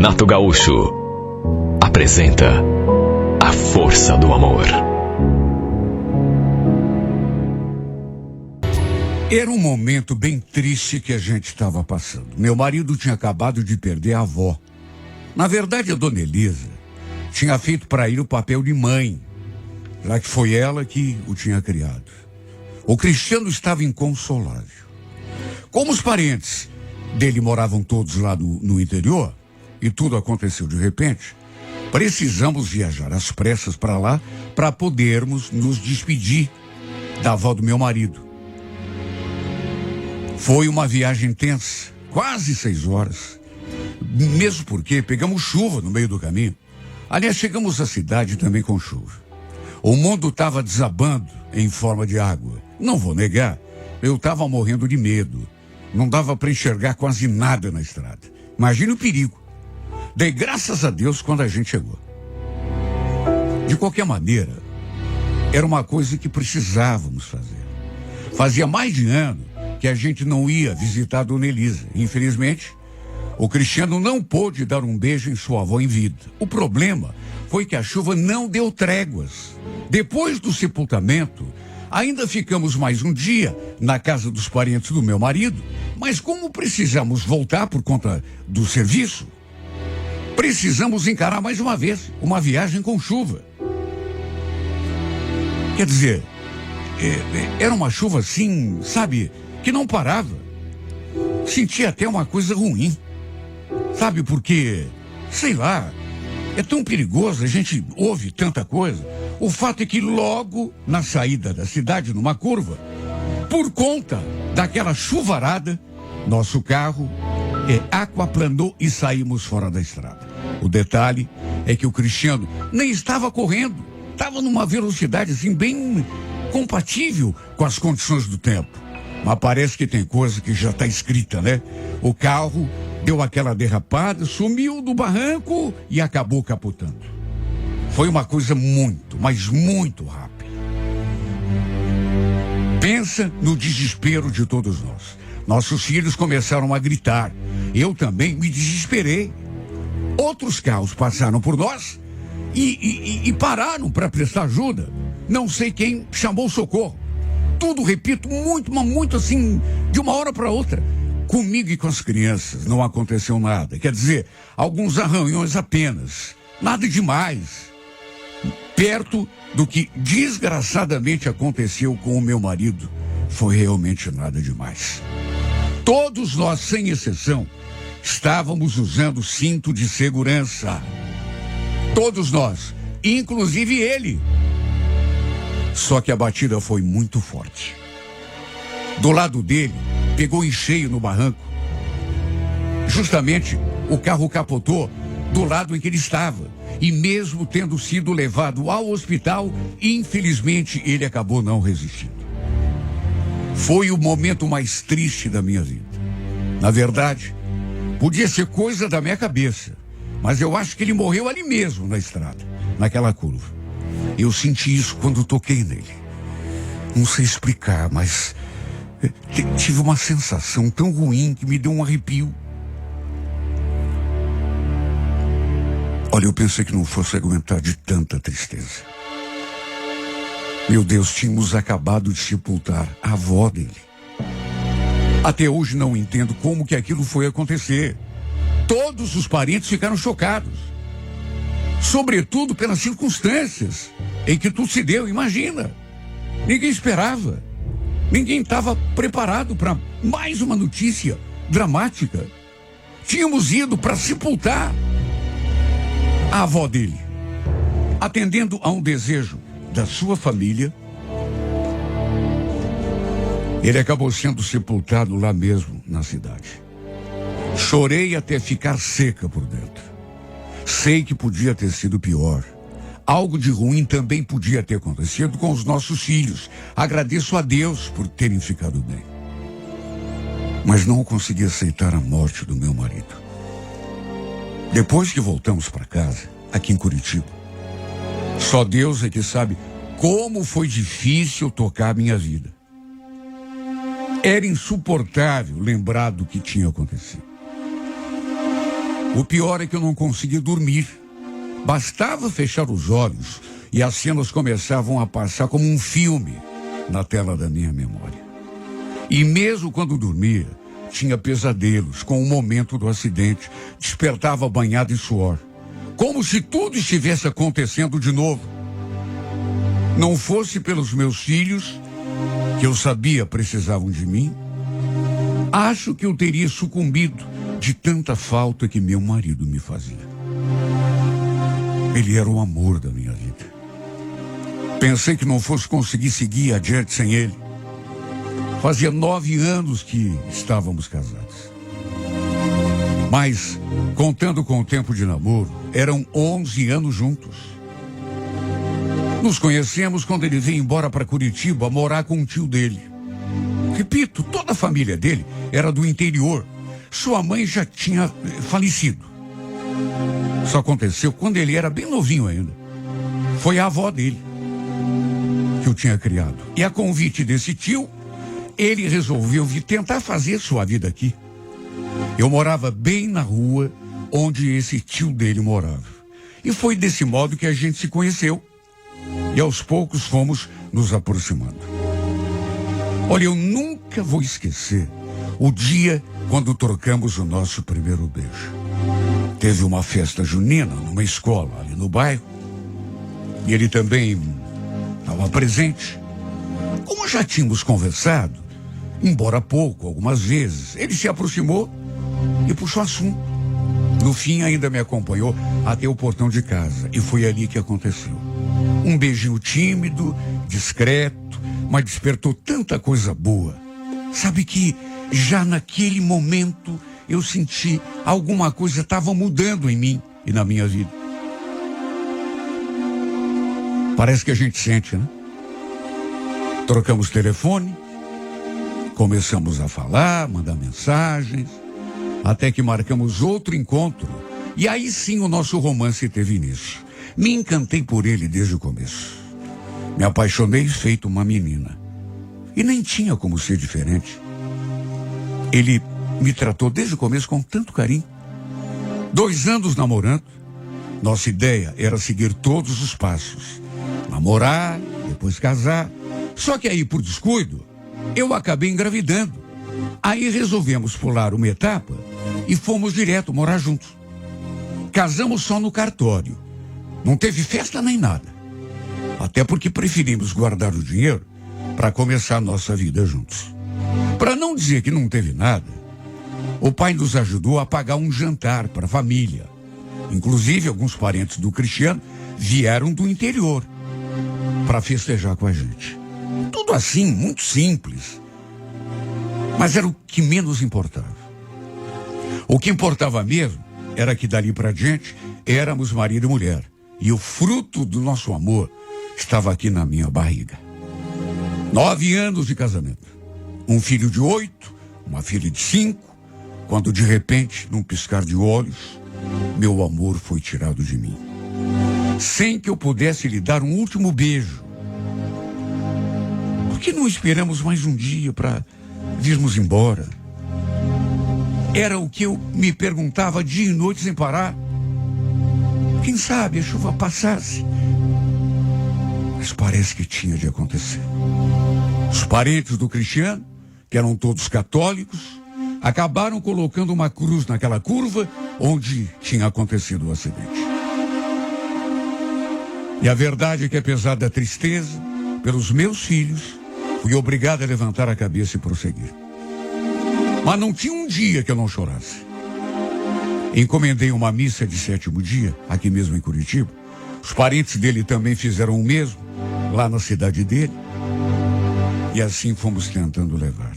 Renato Gaúcho apresenta A Força do Amor. Era um momento bem triste que a gente estava passando. Meu marido tinha acabado de perder a avó. Na verdade, a dona Elisa tinha feito para ele o papel de mãe, já que foi ela que o tinha criado. O Cristiano estava inconsolável. Como os parentes dele moravam todos lá no interior, e tudo aconteceu de repente, precisamos viajar às pressas para lá para podermos nos despedir da avó do meu marido. Foi uma viagem tensa, quase 6 horas. Mesmo porque pegamos chuva no meio do caminho. Aliás, chegamos à cidade também com chuva. O mundo estava desabando em forma de água. Não vou negar, eu estava morrendo de medo. Não dava para enxergar quase nada na estrada. Imagina o perigo. Dei graças a Deus quando a gente chegou. De qualquer maneira, era uma coisa que precisávamos fazer. Fazia mais de ano que a gente não ia visitar a dona Elisa. Infelizmente, o Cristiano não pôde dar um beijo em sua avó em vida. O problema foi que a chuva não deu tréguas. Depois do sepultamento, ainda ficamos mais um dia na casa dos parentes do meu marido, mas como precisamos voltar por conta do serviço, precisamos encarar mais uma vez uma viagem com chuva. Quer dizer, era uma chuva assim, sabe, que não parava. Sentia até uma coisa ruim. Sabe, porque, sei lá, é tão perigoso, a gente ouve tanta coisa. O fato é que logo na saída da cidade, numa curva, por conta daquela chuvarada, nosso carro aquaplanou e saímos fora da estrada. O detalhe é que o Cristiano nem estava correndo, estava numa velocidade assim bem compatível com as condições do tempo. Mas parece que tem coisa que já está escrita, né? O carro deu aquela derrapada, sumiu do barranco e acabou capotando. Foi uma coisa muito, mas muito rápida. Pensa no desespero de todos nós. Nossos filhos começaram a gritar. Eu também me desesperei. Outros carros passaram por nós e pararam para prestar ajuda. Não sei quem chamou socorro. Tudo, repito, muito, mas muito assim, de uma hora para outra. Comigo e com as crianças não aconteceu nada. Quer dizer, alguns arranhões apenas. Nada demais. Perto do que desgraçadamente aconteceu com o meu marido, foi realmente nada demais. Todos nós, sem exceção, estávamos usando cinto de segurança. Todos nós, inclusive ele. Só que a batida foi muito forte. Do lado dele, pegou em cheio no barranco. Justamente, o carro capotou do lado em que ele estava. E mesmo tendo sido levado ao hospital, infelizmente ele acabou não resistindo. Foi o momento mais triste da minha vida. Na verdade, podia ser coisa da minha cabeça, mas eu acho que ele morreu ali mesmo na estrada, naquela curva. Eu senti isso quando toquei nele. Não sei explicar, mas tive uma sensação tão ruim que me deu um arrepio. Olha, eu pensei que não fosse aguentar de tanta tristeza. Meu Deus, tínhamos acabado de sepultar a avó dele. Até hoje não entendo como que aquilo foi acontecer. Todos os parentes ficaram chocados. Sobretudo pelas circunstâncias em que tudo se deu, imagina. Ninguém esperava. Ninguém estava preparado para mais uma notícia dramática. Tínhamos ido para sepultar a avó dele, atendendo a um desejo da sua família. Ele acabou sendo sepultado lá mesmo na cidade. Chorei até ficar seca por dentro. Sei que podia ter sido pior. Algo de ruim também podia ter acontecido com os nossos filhos. Agradeço a Deus por terem ficado bem. Mas não consegui aceitar a morte do meu marido. Depois que voltamos para casa, aqui em Curitiba, só Deus é que sabe como foi difícil tocar a minha vida. Era insuportável lembrar do que tinha acontecido. O pior é que eu não conseguia dormir. Bastava fechar os olhos e as cenas começavam a passar como um filme na tela da minha memória. E mesmo quando dormia, tinha pesadelos com o momento do acidente, despertava banhado em suor, como se tudo estivesse acontecendo de novo. Não fosse pelos meus filhos, que eu sabia precisavam de mim, acho que eu teria sucumbido de tanta falta que meu marido me fazia. Ele era o amor da minha vida. Pensei que não fosse conseguir seguir adiante sem ele. Fazia 9 anos que estávamos casados. Mas, contando com o tempo de namoro, eram 11 anos juntos. Nos conhecemos quando ele veio embora para Curitiba morar com um tio dele. Repito, toda a família dele era do interior. Sua mãe já tinha falecido. Isso aconteceu quando ele era bem novinho ainda. Foi a avó dele que o tinha criado. E a convite desse tio, ele resolveu vir tentar fazer sua vida aqui. Eu morava bem na rua onde esse tio dele morava. E foi desse modo que a gente se conheceu. E aos poucos fomos nos aproximando. Olha, eu nunca vou esquecer o dia quando trocamos o nosso primeiro beijo. Teve uma festa junina numa escola ali no bairro. E ele também estava presente. Como já tínhamos conversado, embora pouco, algumas vezes, ele se aproximou e puxou assunto. No fim, ainda me acompanhou até o portão de casa. E foi ali que aconteceu. Um beijinho tímido, discreto, mas despertou tanta coisa boa. Sabe que já naquele momento eu senti alguma coisa estava mudando em mim e na minha vida. Parece que a gente sente, né? Trocamos telefone, começamos a falar, mandar mensagens, até que marcamos outro encontro. E aí sim o nosso romance teve início. Me encantei por ele desde o começo. Me apaixonei feito uma menina. E nem tinha como ser diferente. Ele me tratou desde o começo com tanto carinho. 2 anos namorando. Nossa ideia era seguir todos os passos. Namorar, depois casar. Só que aí, por descuido, eu acabei engravidando. Aí resolvemos pular uma etapa e fomos direto morar juntos. Casamos só no cartório. Não teve festa nem nada. Até porque preferimos guardar o dinheiro para começar a nossa vida juntos. Para não dizer que não teve nada, o pai nos ajudou a pagar um jantar para a família. Inclusive, alguns parentes do Cristiano vieram do interior para festejar com a gente. Tudo assim, muito simples. Mas era o que menos importava. O que importava mesmo era que dali para diante éramos marido e mulher. E o fruto do nosso amor estava aqui na minha barriga. 9 anos de casamento. Um filho de 8, uma filha de 5. Quando de repente, num piscar de olhos, meu amor foi tirado de mim. Sem que eu pudesse lhe dar um último beijo. Por que não esperamos mais um dia para virmos embora? Era o que eu me perguntava dia e noite sem parar. Quem sabe a chuva passasse. Mas parece que tinha de acontecer. Os parentes do Cristiano, que eram todos católicos, acabaram colocando uma cruz naquela curva onde tinha acontecido o acidente. E a verdade é que, apesar da tristeza, pelos meus filhos, fui obrigado a levantar a cabeça e prosseguir. Mas não tinha um dia que eu não chorasse. Encomendei uma missa de 7º dia, aqui mesmo em Curitiba. Os parentes dele também fizeram o mesmo, lá na cidade dele. E assim fomos tentando levar.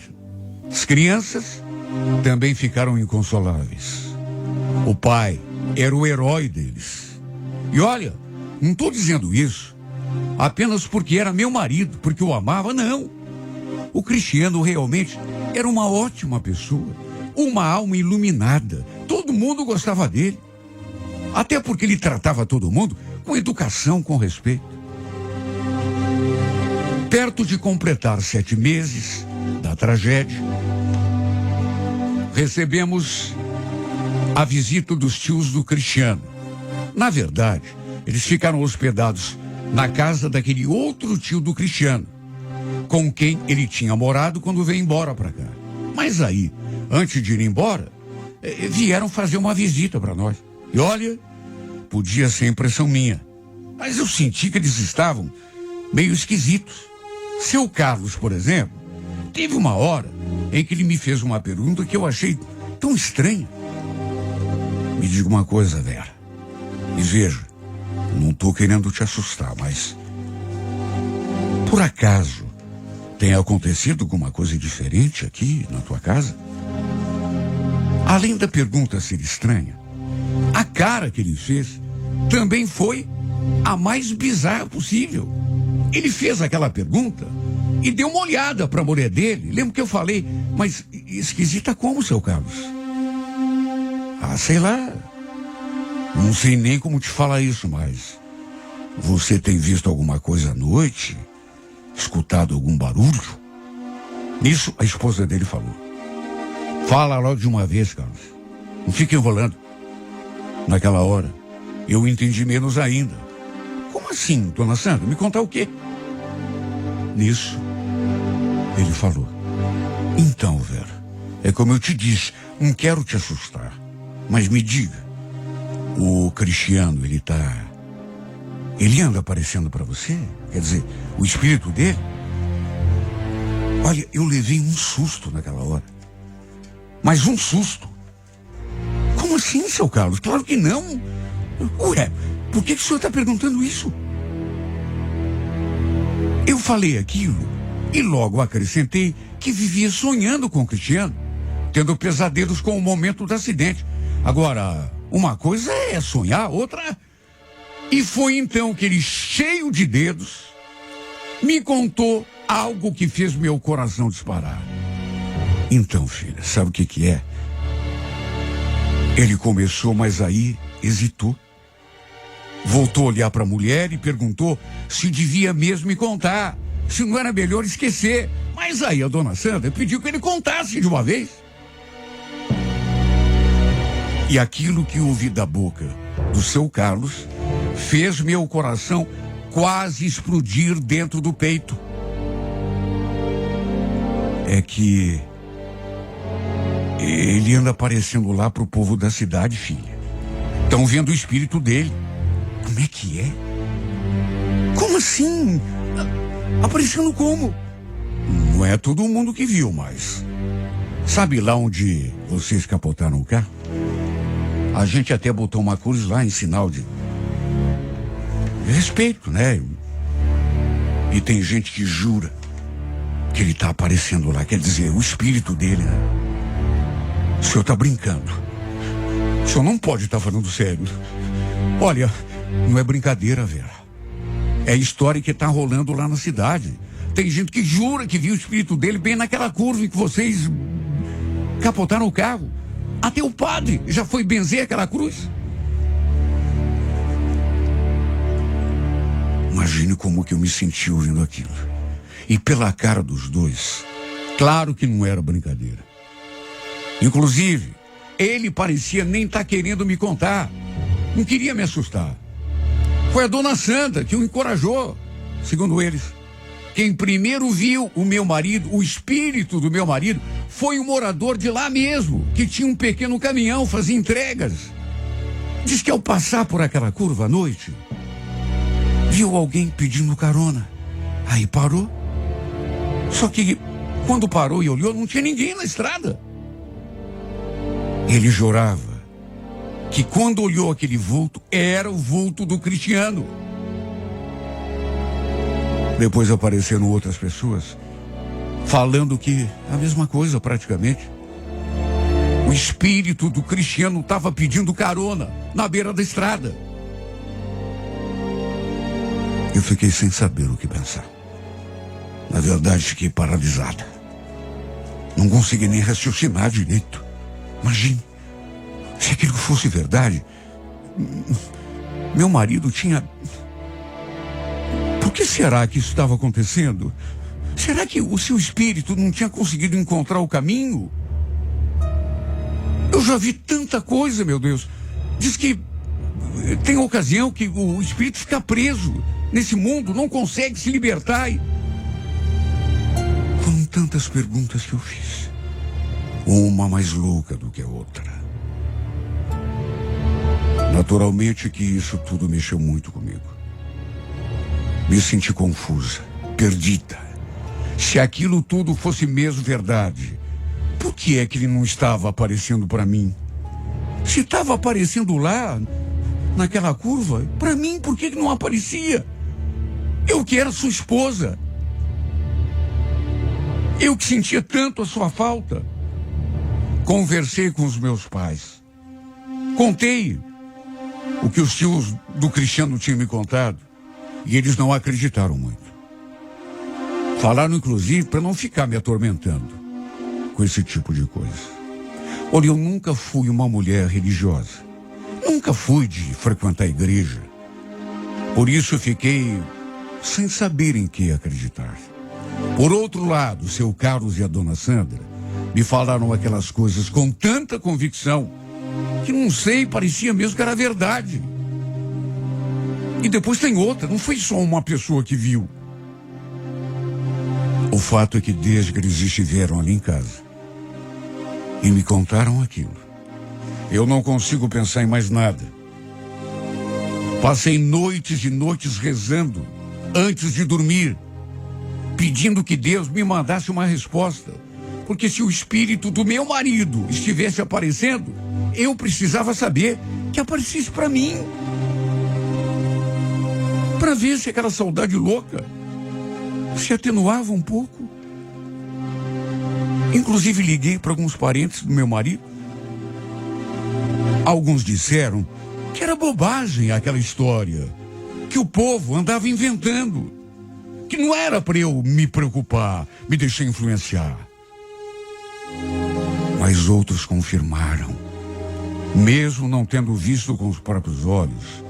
As crianças também ficaram inconsoláveis. O pai era o herói deles. E olha, não estou dizendo isso apenas porque era meu marido, porque eu amava, não. O Cristiano realmente era uma ótima pessoa, uma alma iluminada. Todo mundo gostava dele. Até porque ele tratava todo mundo com educação, com respeito. Perto de completar 7 meses da tragédia, recebemos a visita dos tios do Cristiano. Na verdade, eles ficaram hospedados na casa daquele outro tio do Cristiano, com quem ele tinha morado quando veio embora para cá. Mas aí, antes de ir embora, vieram fazer uma visita para nós. E olha, podia ser impressão minha, mas eu senti que eles estavam meio esquisitos. Seu Carlos, por exemplo, teve uma hora em que ele me fez uma pergunta que eu achei tão estranha. Me diga uma coisa, Vera. E veja, não estou querendo te assustar, mas... por acaso, tem acontecido alguma coisa diferente aqui na tua casa? Além da pergunta ser estranha, a cara que ele fez também foi a mais bizarra possível. Ele fez aquela pergunta e deu uma olhada para a mulher dele. Lembra que eu falei, mas esquisita como, seu Carlos? Ah, sei lá. Não sei nem como te falar isso, mas... você tem visto alguma coisa à noite? Escutado algum barulho? Nisso, a esposa dele falou: fala logo de uma vez, Carlos. Não fica enrolando. Naquela hora, eu entendi menos ainda. Como assim, dona Sandra? Me contar o quê? Nisso, ele falou: então, Vera, é como eu te disse, não quero te assustar, mas me diga, o Cristiano, ele anda aparecendo para você? Quer dizer, o espírito dele? Olha, eu levei um susto naquela hora. Mas um susto. Como assim, seu Carlos? Claro que não. Ué, por que o senhor está perguntando isso? Eu falei aquilo e logo acrescentei que vivia sonhando com o Cristiano, tendo pesadelos com o momento do acidente. Agora, uma coisa é sonhar, outra... E foi então que ele, cheio de dedos, me contou algo que fez meu coração disparar. Então, filha, sabe o que é? Ele começou, mas aí hesitou. Voltou a olhar para a mulher e perguntou se devia mesmo me contar, se não era melhor esquecer. Mas aí a dona Sandra pediu que ele contasse de uma vez. E aquilo que ouvi da boca do seu Carlos fez meu coração quase explodir dentro do peito. É que ele anda aparecendo lá pro povo da cidade, filha. Estão vendo o espírito dele. Como é que é? Como assim? Aparecendo como? Não é todo mundo que viu, mas... sabe lá onde vocês capotaram o carro? A gente até botou uma cruz lá em sinal de respeito, né? E tem gente que jura que ele tá aparecendo lá. Quer dizer, o espírito dele, né? O senhor tá brincando. O senhor não pode estar falando sério. Olha, não é brincadeira, Vera. É história que tá rolando lá na cidade. Tem gente que jura que viu o espírito dele bem naquela curva em que vocês capotaram o carro. Até o padre já foi benzer aquela cruz. Imagine como que eu me senti ouvindo aquilo. E pela cara dos dois, claro que não era brincadeira. Inclusive, ele parecia nem estar querendo me contar. Não queria me assustar. Foi a dona Sandra que o encorajou, segundo eles. Quem primeiro viu o meu marido, o espírito do meu marido, foi um morador de lá mesmo, que tinha um pequeno caminhão, fazia entregas. Diz que ao passar por aquela curva à noite, viu alguém pedindo carona. Aí parou. Só que quando parou e olhou, não tinha ninguém na estrada. Ele jurava que quando olhou aquele vulto, era o vulto do Cristiano. Depois apareceram outras pessoas falando que a mesma coisa praticamente. O espírito do Cristiano estava pedindo carona na beira da estrada. Eu fiquei sem saber o que pensar. Na verdade, fiquei paralisada. Não consegui nem raciocinar direito. Imagine, se aquilo fosse verdade, meu marido tinha... Por que será que isso estava acontecendo? Será que o seu espírito não tinha conseguido encontrar o caminho? Eu já vi tanta coisa, meu Deus. Diz que tem ocasião que o espírito fica preso nesse mundo, não consegue se libertar. Foram tantas perguntas que eu fiz, uma mais louca do que a outra. Naturalmente que isso tudo mexeu muito comigo. Me senti confusa, perdida. Se aquilo tudo fosse mesmo verdade, por que é que ele não estava aparecendo para mim? Se estava aparecendo lá, naquela curva, para mim, por que não aparecia? Eu que era sua esposa. Eu que sentia tanto a sua falta. Conversei com os meus pais. Contei o que os tios do Cristiano tinham me contado. E eles não acreditaram muito. Falaram, inclusive, para não ficar me atormentando com esse tipo de coisa. Olha, eu nunca fui uma mulher religiosa. Nunca fui de frequentar a igreja. Por isso eu fiquei sem saber em que acreditar. Por outro lado, o seu Carlos e a dona Sandra me falaram aquelas coisas com tanta convicção que não sei, parecia mesmo que era verdade. E depois tem outra, não foi só uma pessoa que viu. O fato é que desde que eles estiveram ali em casa e me contaram aquilo, eu não consigo pensar em mais nada. Passei noites e noites rezando antes de dormir, pedindo que Deus me mandasse uma resposta. Porque se o espírito do meu marido estivesse aparecendo, eu precisava saber que aparecesse para mim. Para ver se aquela saudade louca se atenuava um pouco. Inclusive liguei para alguns parentes do meu marido. Alguns disseram que era bobagem aquela história, que o povo andava inventando, que não era para eu me preocupar, me deixar influenciar. Mas outros confirmaram, mesmo não tendo visto com os próprios olhos.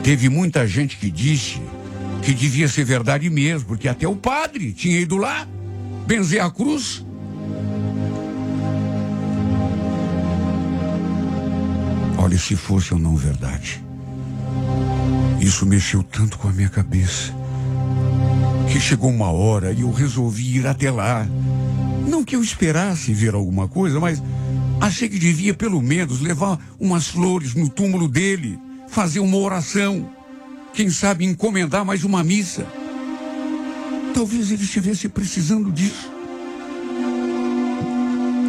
Teve muita gente que disse que devia ser verdade mesmo, porque até o padre tinha ido lá benzer a cruz. Olha, se fosse ou não verdade, isso mexeu tanto com a minha cabeça, que chegou uma hora e eu resolvi ir até lá. Não que eu esperasse ver alguma coisa, mas achei que devia pelo menos levar umas flores no túmulo dele, fazer uma oração, quem sabe encomendar mais uma missa. Talvez ele estivesse precisando disso.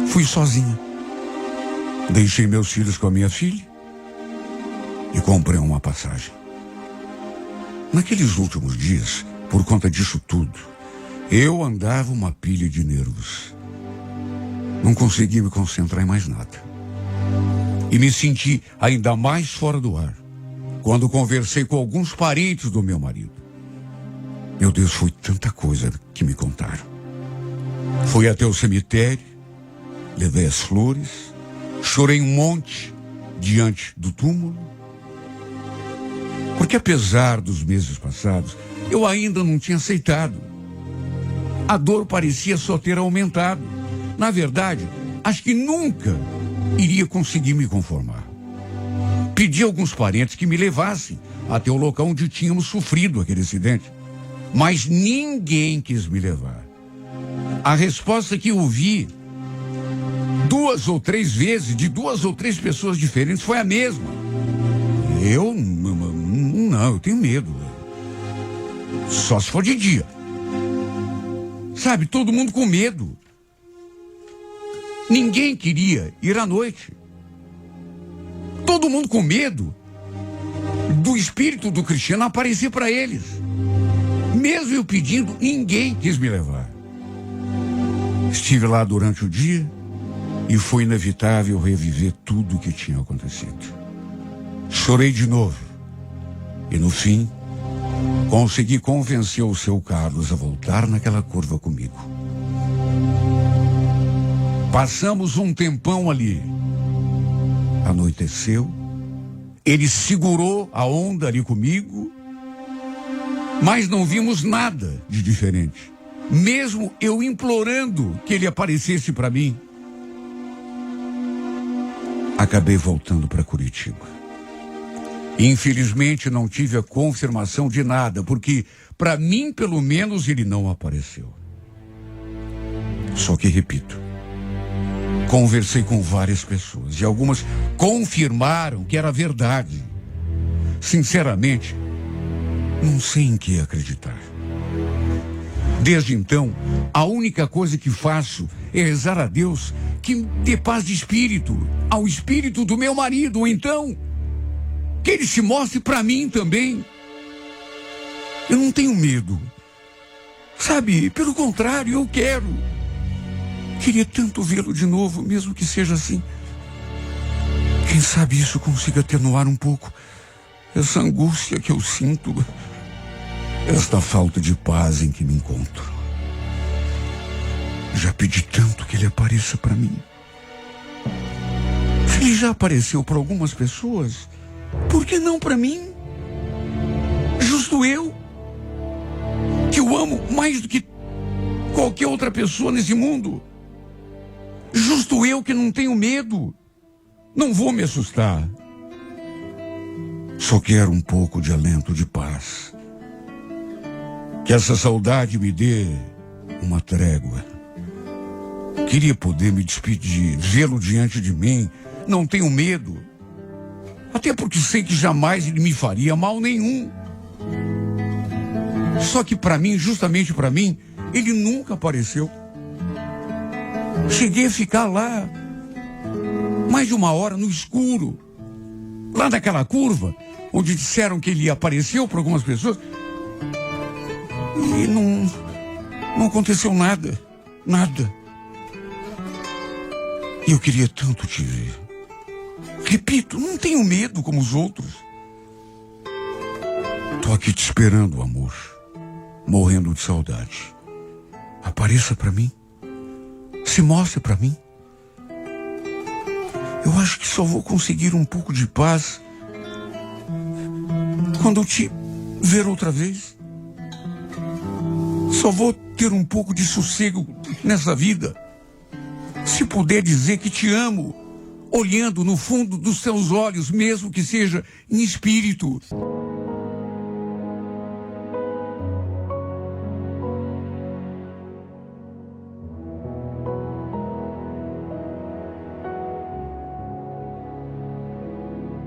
Fui sozinha. Deixei meus filhos com a minha filha e comprei uma passagem. Naqueles últimos dias, por conta disso tudo, eu andava uma pilha de nervos. Não conseguia me concentrar em mais nada. E me senti ainda mais fora do ar quando conversei com alguns parentes do meu marido. Meu Deus, foi tanta coisa que me contaram. Fui até o cemitério, levei as flores, chorei um monte diante do túmulo. Porque apesar dos meses passados, eu ainda não tinha aceitado. A dor parecia só ter aumentado. Na verdade, acho que nunca iria conseguir me conformar. Pedi a alguns parentes que me levassem até o local onde tínhamos sofrido aquele acidente. Mas ninguém quis me levar. A resposta que eu ouvi 2 ou 3 vezes, de 2 ou 3 pessoas diferentes, foi a mesma. Eu tenho medo. Só se for de dia. Sabe, todo mundo com medo. Ninguém queria ir à noite. Todo mundo com medo do espírito do Cristiano aparecer para eles. Mesmo eu pedindo, ninguém quis me levar. Estive lá durante o dia e foi inevitável reviver tudo o que tinha acontecido. Chorei de novo e no fim consegui convencer o seu Carlos a voltar naquela curva comigo. Passamos um tempão ali. Anoiteceu. Ele segurou a onda ali comigo, mas não vimos nada de diferente. Mesmo eu implorando que ele aparecesse para mim. acabei voltando para Curitiba. Infelizmente não tive a confirmação de nada, porque para mim pelo menos ele não apareceu. Só que repito, conversei com várias pessoas e algumas confirmaram que era verdade. Sinceramente, não sei em que acreditar. Desde então, a única coisa que faço é rezar a Deus que me dê paz de espírito, ao espírito do meu marido, ou então que ele se mostre para mim também. Eu não tenho medo. Sabe, pelo contrário, eu quero. Queria tanto vê-lo de novo, mesmo que seja assim. Quem sabe isso consiga atenuar um pouco essa angústia que eu sinto, esta falta de paz em que me encontro. Já pedi tanto que ele apareça para mim. Se ele já apareceu para algumas pessoas, por que não para mim? Justo eu, que o amo mais do que qualquer outra pessoa nesse mundo. Justo eu que não tenho medo. Não vou me assustar. Só quero um pouco de alento de paz. Que essa saudade me dê uma trégua. Queria poder me despedir, vê-lo diante de mim. Não tenho medo. Até porque sei que jamais ele me faria mal nenhum. Só que para mim, justamente para mim, ele nunca apareceu. Cheguei a ficar lá mais de uma hora no escuro. Lá naquela curva, onde disseram que ele apareceu para algumas pessoas. E não aconteceu nada. Nada. E eu queria tanto te ver. Repito, não tenho medo como os outros. Tô aqui te esperando, amor. Morrendo de saudade. Apareça pra mim. Se mostre pra mim. Eu acho que só vou conseguir um pouco de paz quando eu te ver outra vez. Só vou ter um pouco de sossego nessa vida se puder dizer que te amo, olhando no fundo dos teus olhos, mesmo que seja em espírito.